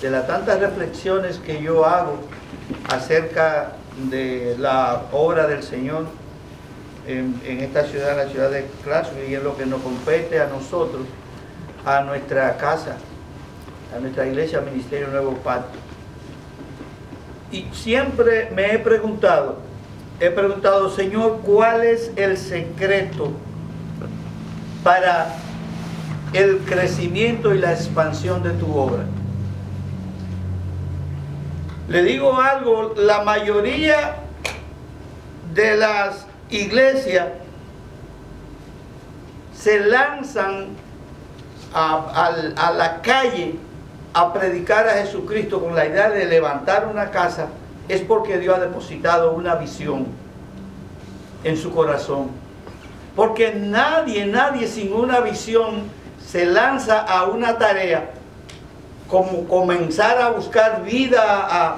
de las tantas reflexiones que yo hago acerca de la obra del Señor en esta ciudad, la ciudad de Clarksville, y en lo que nos compete a nosotros, a nuestra casa, a nuestra iglesia, Ministerio Nuevo Pacto. Y siempre me he preguntado, Señor, ¿cuál es el secreto para el crecimiento y la expansión de tu obra? Le digo algo, la mayoría de las iglesias se lanzan a la calle a predicar a Jesucristo con la idea de levantar una casa, es porque Dios ha depositado una visión en su corazón. Porque nadie sin una visión se lanza a una tarea como comenzar a buscar vida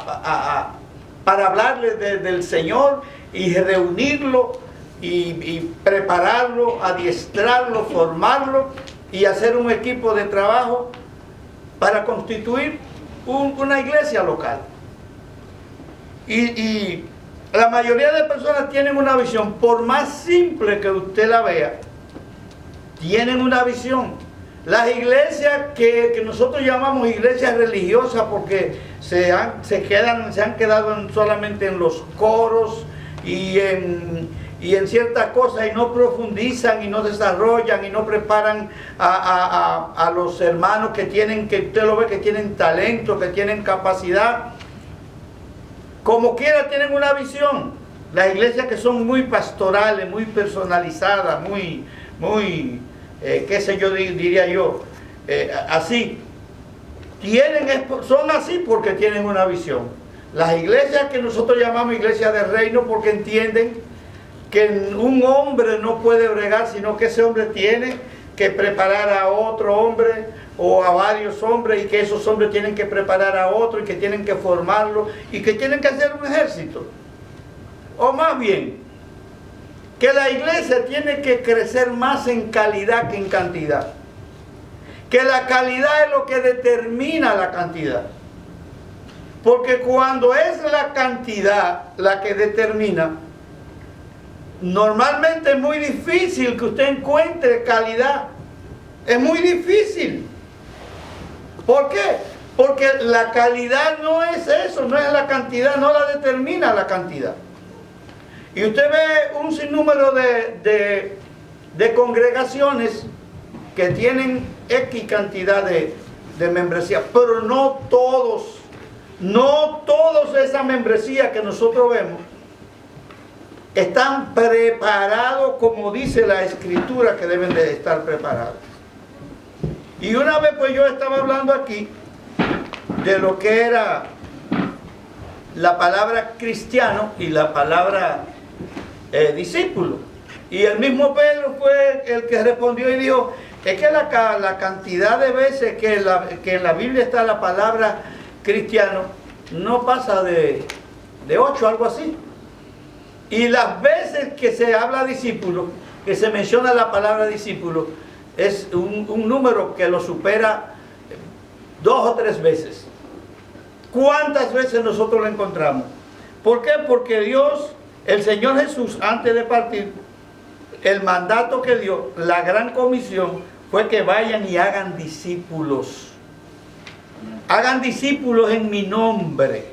para hablarle del Señor y reunirlo y prepararlo, adiestrarlo, formarlo y hacer un equipo de trabajo para constituir una iglesia local. Y la mayoría de personas tienen una visión, por más simple que usted la vea, tienen una visión. Las iglesias que nosotros llamamos iglesias religiosas porque se han quedado solamente en los coros y en ciertas cosas, y no profundizan y no desarrollan y no preparan a los hermanos que usted lo ve que tienen talento, que tienen capacidad. Como quiera tienen una visión. Las iglesias que son muy pastorales, muy personalizadas, muy qué sé yo, diría yo, así, son así porque tienen una visión. Las iglesias que nosotros llamamos iglesias de reino, porque entienden que un hombre no puede bregar, sino que ese hombre tiene que preparar a otro hombre o a varios hombres, y que esos hombres tienen que preparar a otro y que tienen que formarlo y que tienen que hacer un ejército. O más bien, que la iglesia tiene que crecer más en calidad que en cantidad. Que la calidad es lo que determina la cantidad. Porque cuando es la cantidad la que determina, normalmente es muy difícil que usted encuentre calidad. Es muy difícil. ¿Por qué? Porque la calidad no es eso, no es la cantidad, no la determina la cantidad. Y usted ve un sinnúmero de congregaciones que tienen X cantidad de membresía, pero no todos esa membresía que nosotros vemos están preparados como dice la Escritura que deben de estar preparados. Y una vez pues yo estaba hablando aquí de lo que era la palabra cristiano y la palabra discípulo. Y el mismo Pedro fue el que respondió y dijo, es que la cantidad de veces que en la Biblia está la palabra cristiano no pasa de 8, algo así. Y las veces que se habla discípulo, que se menciona la palabra discípulo, es un número que lo supera 2 o 3 veces. ¿Cuántas veces nosotros lo encontramos? ¿Por qué? Porque Dios, el Señor Jesús, antes de partir, el mandato que dio, la gran comisión, fue que vayan y hagan discípulos. Hagan discípulos en mi nombre.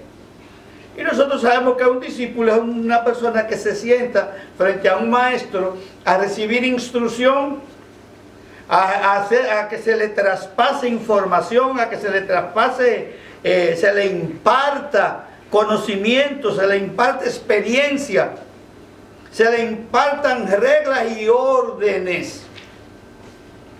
Y nosotros sabemos que un discípulo es una persona que se sienta frente a un maestro a recibir instrucción, a que se le traspase información, a que se le traspase, se le imparta conocimiento, se le imparta experiencia, se le impartan reglas y órdenes.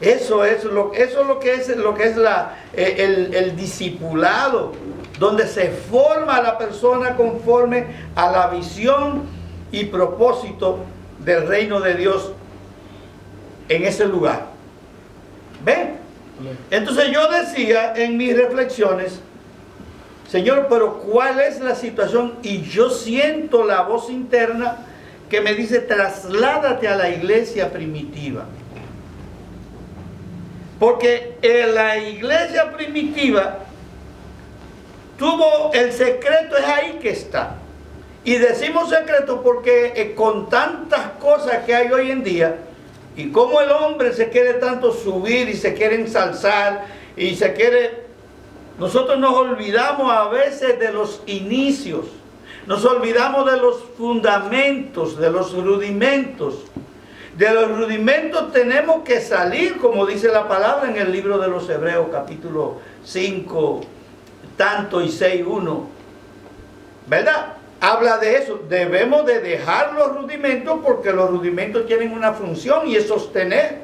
Eso es lo que es el discipulado, donde se forma a la persona conforme a la visión y propósito del reino de Dios en ese lugar. ¿Ven? Entonces yo decía en mis reflexiones, Señor, pero ¿cuál es la situación? Y yo siento la voz interna que me dice, trasládate a la iglesia primitiva. Porque en la iglesia primitiva el secreto es ahí que está. Y decimos secreto porque con tantas cosas que hay hoy en día, y como el hombre se quiere tanto subir y se quiere ensalzar y se quiere... Nosotros nos olvidamos a veces de los inicios, nos olvidamos de los fundamentos, de los rudimentos. De los rudimentos tenemos que salir, como dice la palabra en el libro de los Hebreos, capítulo 5, tanto y 6:1. ¿Verdad? Habla de eso. Debemos de dejar los rudimentos porque los rudimentos tienen una función y es sostener.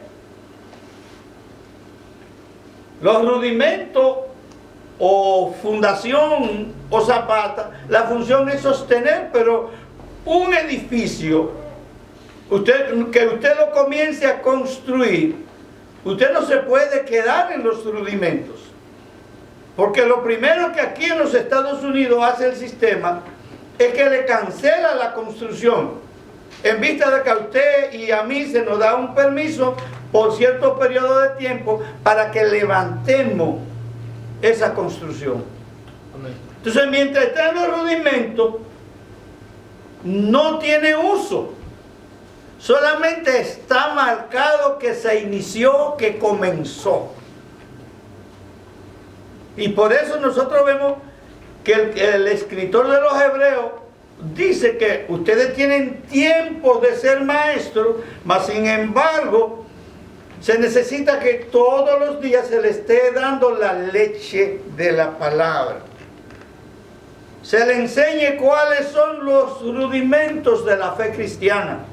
Los rudimentos o fundación o zapata, la función es sostener, pero un edificio, que usted lo comience a construir, usted no se puede quedar en los rudimentos, porque lo primero que aquí en los Estados Unidos hace el sistema es que le cancela la construcción, en vista de que a usted y a mí se nos da un permiso por cierto periodo de tiempo para que levantemos esa construcción. Amén. Entonces, mientras está en los rudimentos, no tiene uso. Solamente está marcado que se inició, que comenzó. Y por eso nosotros vemos que el escritor de los Hebreos dice que ustedes tienen tiempo de ser maestros, mas sin embargo se necesita que todos los días se le esté dando la leche de la palabra. Se le enseñe cuáles son los rudimentos de la fe cristiana.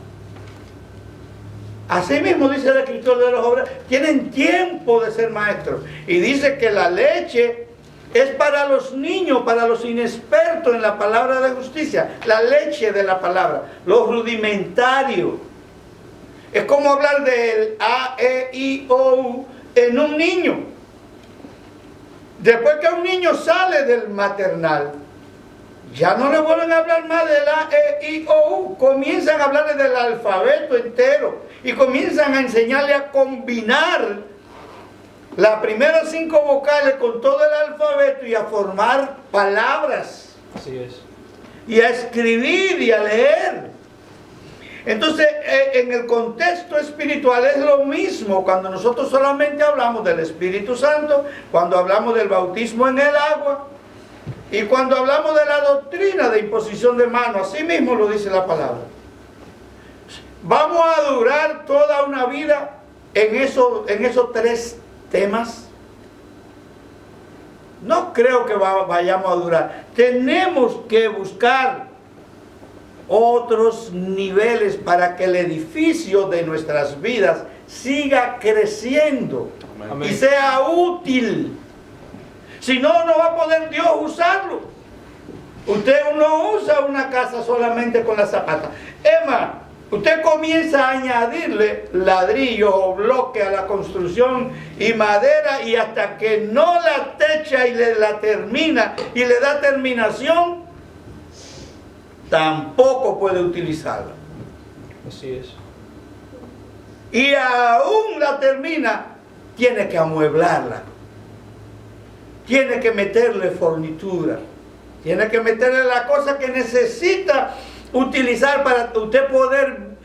Así mismo dice el escritor de los Hebreos, tienen tiempo de ser maestros. Y dice que la leche es para los niños, para los inexpertos en la palabra de justicia. La leche de la palabra, los rudimentarios. Es como hablar del A, E, I, O, U en un niño. Después que un niño sale del maternal, ya no le vuelven a hablar más del A, E, I, O, U. Comienzan a hablarle del alfabeto entero y comienzan a enseñarle a combinar las primeras 5 vocales con todo el alfabeto y a formar palabras. Así es. Y a escribir y a leer. Entonces, en el contexto espiritual es lo mismo cuando nosotros solamente hablamos del Espíritu Santo, cuando hablamos del bautismo en el agua y cuando hablamos de la doctrina de imposición de manos. Así mismo lo dice la palabra. ¿Vamos a durar toda una vida en esos 3 temas? No creo que vayamos a durar. Tenemos que buscar otros niveles para que el edificio de nuestras vidas siga creciendo. Amén. Y sea útil. Si no, no va a poder Dios usarlo. Usted no usa una casa solamente con la zapata. Emma, usted comienza a añadirle ladrillo o bloque a la construcción y madera, y hasta que no la techa y la termina y le da terminación, tampoco puede utilizarla. Así es. Y aún la termina, tiene que amueblarla. Tiene que meterle fornitura. Tiene que meterle la cosa que necesita utilizar para usted poder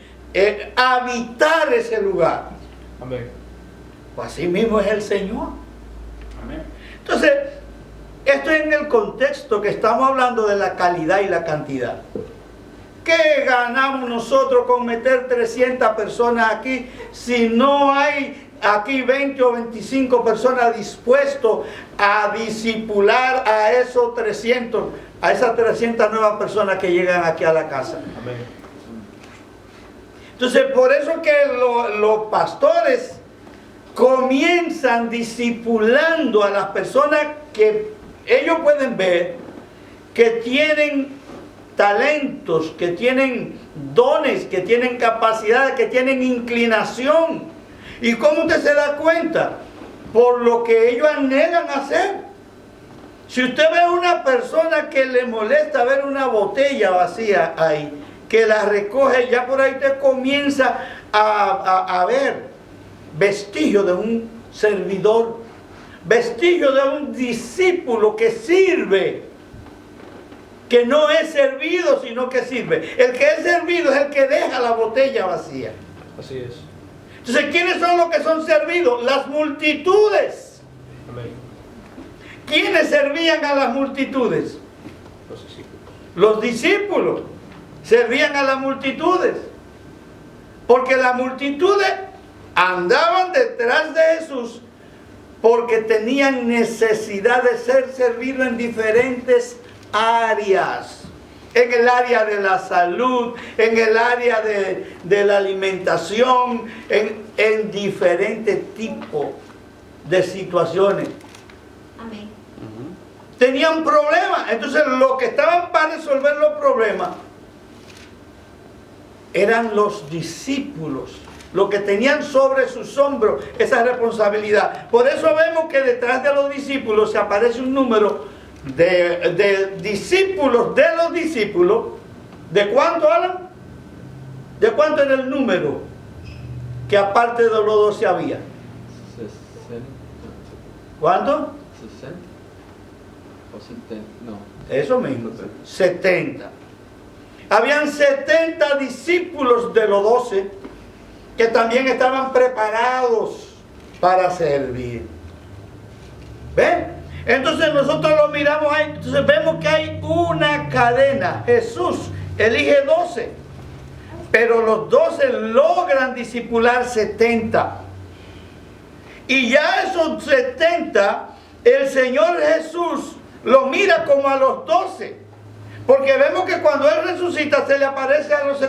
habitar ese lugar. Amén. Pues así mismo es el Señor. Amén. Entonces, esto es en el contexto que estamos hablando de la calidad y la cantidad. ¿Qué ganamos nosotros con meter 300 personas aquí si no hay aquí 20 o 25 personas dispuestos a discipular a esos 300, a esas 300 nuevas personas que llegan aquí a la casa? Amén. Entonces, por eso que los pastores comienzan discipulando a las personas que ellos pueden ver que tienen talentos, que tienen dones, que tienen capacidades, que tienen inclinación. ¿Y cómo usted se da cuenta? Por lo que ellos anhelan hacer. Si usted ve a una persona que le molesta ver una botella vacía ahí, que la recoge, ya por ahí usted comienza a ver vestigio de un servidor, vestigio de un discípulo que sirve que no es servido, sino que sirve. El que es servido es el que deja la botella vacía. Así es. Entonces, ¿quiénes son los que son servidos? Las multitudes. Amén. ¿Quiénes servían a las multitudes? Los discípulos. Los discípulos servían a las multitudes. Porque las multitudes andaban detrás de Jesús porque tenían necesidad de ser servidos en diferentes áreas. En el área de la salud, en el área de la alimentación, en diferentes tipos de situaciones. Amén. Tenían problemas. Entonces los que estaban para resolver los problemas eran los discípulos, los que tenían sobre sus hombros esa responsabilidad. Por eso vemos que detrás de los discípulos se aparece un número de discípulos de los discípulos. ¿De cuánto, Alan? ¿De cuánto era el número que aparte de los 12 había? 60. ¿Cuánto? 60 o 70, no. Eso mismo, 70. Habían 70 discípulos de los 12 que también estaban preparados para servir. ¿Ven? Entonces nosotros lo miramos ahí, entonces vemos que hay una cadena. Jesús elige 12, pero los 12 logran discipular 70. Y ya esos 70, el Señor Jesús lo mira como a los 12. Porque vemos que cuando Él resucita se le aparece a los 70.